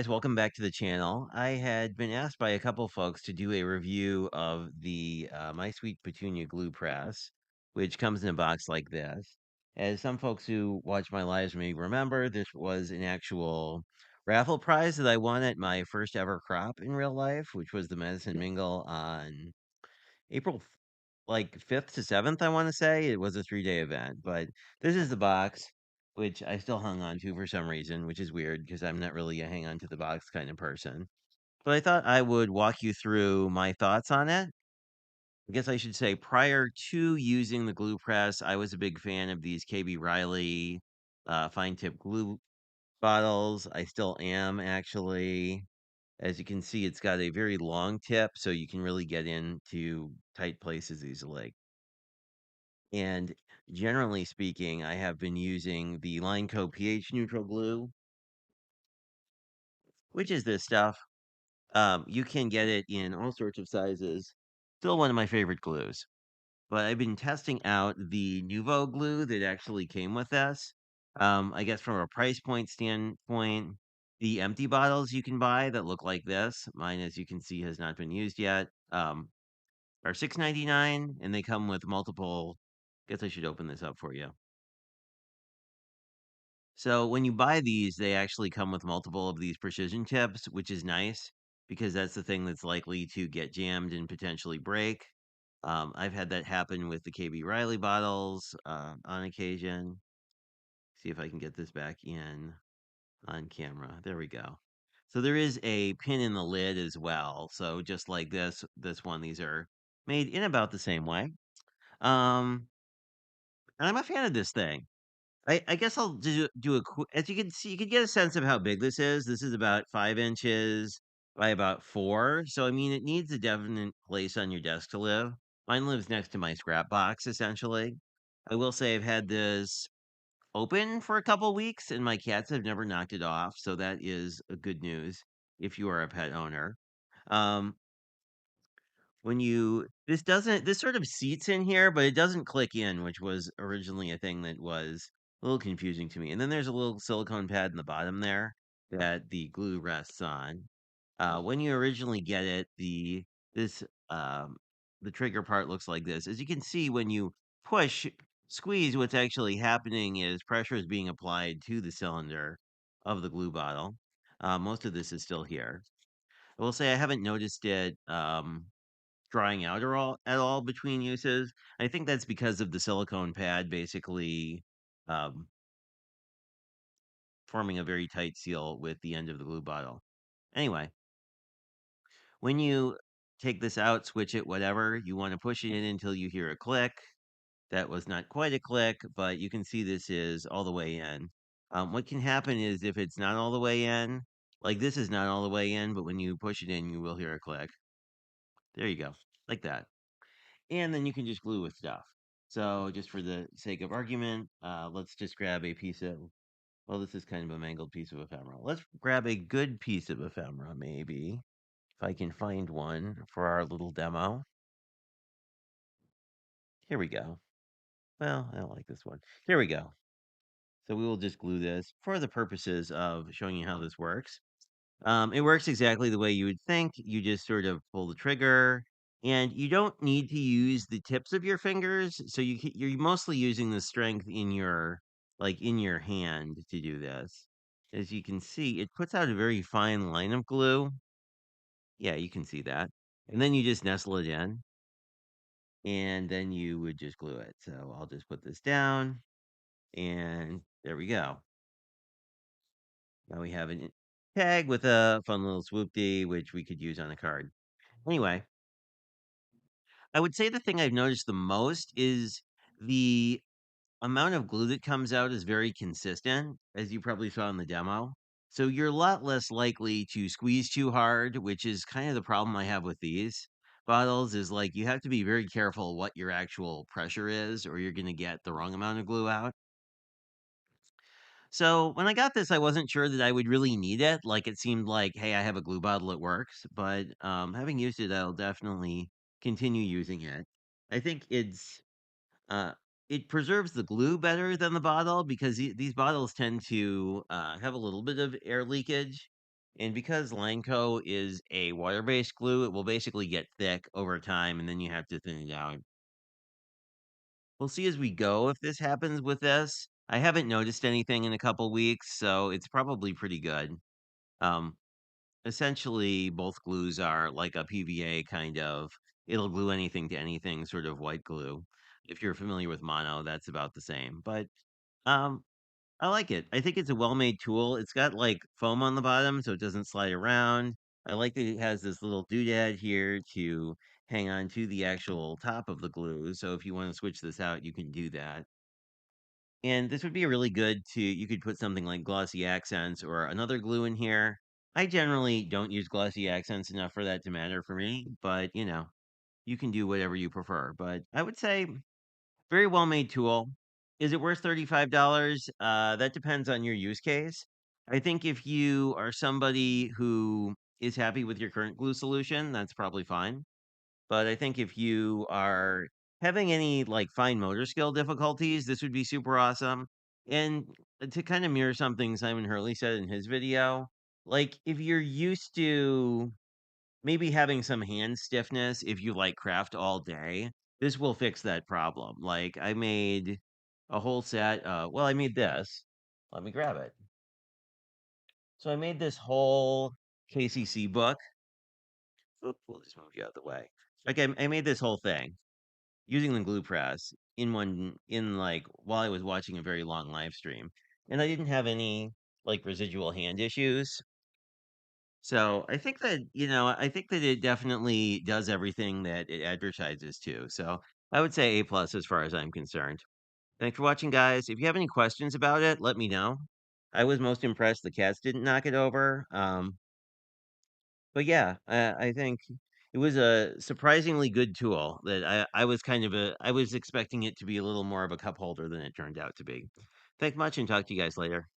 welcome back to the channel. I had been asked by a couple folks to do a review of the My Sweet Petunia glue press, which comes in a box like this. As some folks who watch my lives may remember, this was an actual raffle prize that I won at my first ever crop in real life, which was the Medicine Mingle on April 5th to 7th, I want to say. It was a 3-day event, but this is the box, which I still hung on to for some reason, which is weird because I'm not really a hang on to the box kind of person. But I thought I would walk you through my thoughts on it. I guess I should say prior to using the glue press, I was a big fan of these KB Riley fine tip glue bottles. I still am actually. As you can see, it's got a very long tip, so you can really get into tight places easily. And generally speaking, I have been using the Lineco pH neutral glue, which is this stuff. You can get it in all sorts of sizes. Still one of my favorite glues. But I've been testing out the Nuvo glue that actually came with this. I guess from a price point standpoint, the empty bottles you can buy that look like this, mine as you can see has not been used yet, are $6.99, and they come with multiple. Guess I should open this up for you. So when you buy these, they actually come with multiple of these precision tips, which is nice because that's the thing that's likely to get jammed and potentially break. I've had that happen with the KB Riley bottles on occasion. See if I can get this back in on camera. There we go. So there is a pin in the lid as well. So just like this one, these are made in about the same way. Um, and I'm a fan of this thing. I guess I'll do a quick. As you can see, you can get a sense of how big this is. This is about 5 inches by about 4. So I mean, it needs a definite place on your desk to live. Mine lives next to my scrap box, essentially. I will say I've had this open for a couple weeks, and my cats have never knocked it off. So that is a good news if you are a pet owner. Um, when you this sort of seats in here, but it doesn't click in, which was originally a thing that was a little confusing to me. And then there's a little silicone pad in the bottom there that the glue rests on. When you originally get it, this um, the trigger part looks like this. As you can see, when you push squeeze, what's actually happening is pressure is being applied to the cylinder of the glue bottle. Most of this is still here. I will say I haven't noticed it drying out at all between uses. I think that's because of the silicone pad basically um, forming a very tight seal with the end of the glue bottle. Anyway, when you take this out, switch it, whatever, you want to push it in until you hear a click. That was not quite a click, but you can see this is all the way in. What can happen is if it's not all the way in, like this is not all the way in, but when you push it in, you will hear a click. There you go, like that. And then you can just glue with stuff. So just for the sake of argument, let's just grab a piece of, well, this is kind of a mangled piece of ephemera. Let's grab a good piece of ephemera, maybe, if I can find one for our little demo. Here we go. Well, I don't like this one. Here we go. So we will just glue this for the purposes of showing you how this works. It works exactly the way you would think. You just sort of pull the trigger, and you don't need to use the tips of your fingers. So you're mostly using the strength in your in your hand to do this. As you can see, it puts out a very fine line of glue. Yeah, you can see that. And then you just nestle it in, and then you would just glue it. So I'll just put this down, and there we go. Now we have a tag with a fun little swoopty, which we could use on a card. Anyway, I would say the thing I've noticed the most is the amount of glue that comes out is very consistent, as you probably saw in the demo. So you're a lot less likely to squeeze too hard, which is kind of the problem I have with these bottles is like you have to be very careful what your actual pressure is, or you're going to get the wrong amount of glue out. So when I got this, I wasn't sure that I would really need it. Like it seemed like, hey, I have a glue bottle, it works. But having used it, I'll definitely continue using it. I think uh, it preserves the glue better than the bottle because these bottles tend to have a little bit of air leakage. And because Lineco is a water-based glue, it will basically get thick over time, and then you have to thin it out. We'll see as we go if this happens with this. I haven't noticed anything in a couple weeks, so it's probably pretty good. Um, Essentially, both glues are like a PVA kind of, it'll glue anything to anything sort of white glue. If you're familiar with mono, that's about the same. But um, I like it. I think it's a well-made tool. It's got like foam on the bottom so it doesn't slide around. I like that it has this little doodad here to hang on to the actual top of the glue. So if you want to switch this out, you can do that. And this would be a really good to you could put something like glossy accents or another glue in here. I generally don't use glossy accents enough for that to matter for me, but you can do whatever you prefer. But I would say very well made tool. Is it worth $35? That depends on your use case. I think if you are somebody who is happy with your current glue solution, that's probably fine. But I think if you are having any like fine motor skill difficulties, this would be super awesome. And to kind of mirror something Simon Hurley said in his video, like if you're used to maybe having some hand stiffness if you like craft all day, this will fix that problem. Like I made a whole set. Well, I made this. Let me grab it. So I made this whole KCC book. Oop, we'll just move you out of the way. Like I made this whole thing using the glue press in like while I was watching a very long live stream, and I didn't have any like residual hand issues. So I think that it definitely does everything that it advertises to. So I would say A+ as far as I'm concerned. Thanks for watching, guys. If you have any questions about it, let me know. I was most impressed the cats didn't knock it over. But yeah, I think it was a surprisingly good tool that I was expecting it to be a little more of a cup holder than it turned out to be. Thanks much and talk to you guys later.